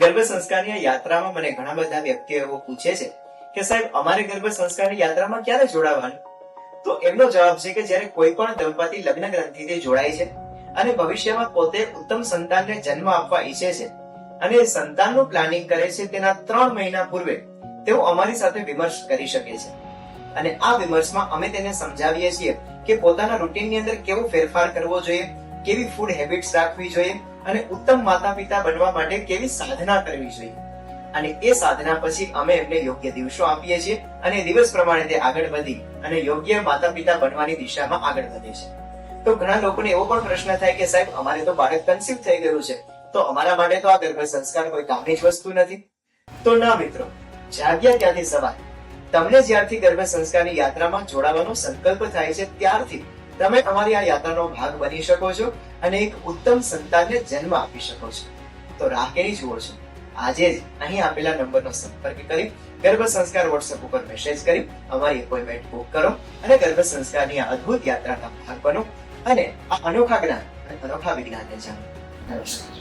ગર્ભ સંસ્કારની આ યાત્રામાં મને ઘણા બધા વ્યક્તિઓ એવો પૂછે છે કે સાહેબ અમારે ગર્ભ સંસ્કારની યાત્રામાં ક્યારે જોડાવાનું? તો એમનો જવાબ છે કે જ્યારે કોઈ પણ દંપતી લગ્ન ગ્રંથિથી જોડાય છે અને ભવિષ્યમાં પોતે ઉત્તમ સંતાનને જન્મ આપવા ઈચ્છે છે અને એ સંતાનનું પ્લાનિંગ કરે છે, તેના 3 મહિના પૂર્વે તેઓ અમારી સાથે વિમર્શ કરી શકે છે અને આ વિમર્શમાં અમે તેને સમજાવીએ છીએ કે પોતાના રૂટીનની અંદર કેવો ફેરફાર કરવો જોઈએ, કેવી ફૂડ હેબિટ્સ રાખવી જોઈએ અને ઉત્તમ માતા પિતા બનવા માટે કેવી સાધના કરવી જોઈએ. અને એ સાધના પછી અમે એમને યોગ્ય દિવસો આપીએ છીએ અને દિવસ પ્રમાણે તે આગળ વધી અને યોગ્ય માતા પિતા બનવાની દિશામાં આગળ વધે છે. તો ઘણા લોકોને એવો પણ પ્રશ્ન થાય કે સાહેબ અમારે તો બાળક કન્સીવ થઈ ગયું છે, તો અમારા માટે તો આ ગર્ભ સંસ્કાર કોઈ કામની જ વસ્તુ નથી. તો ના મિત્રો, જાગ્યા ત્યાંથી સવાર. તમને જ્યારથી ગર્ભ સંસ્કારની યાત્રામાં જોડાવાનો સંકલ્પ થાય છે ત્યારથી તમે અમારી આ યાત્રાનો ભાગ બની શકો છો અને એક ઉત્તમ સંતાનને જન્મ આપી શકો છો. તો રાહ કેની જુઓ છો? આજે જ અહીં આપેલા નંબરનો સંપર્ક કરી ગર્ભ સંસ્કાર વોટ્સએપ ઉપર મેસેજ કરી અમારી એપોઇન્ટમેન્ટ બુક કરો અને ગર્ભ સંસ્કારની આ અદ્ભુત યાત્રાના ભાગ બનો અને આ અનોખા જ્ઞાન અને અનોખા વિજ્ઞાનને જાણો. નમસ્કાર.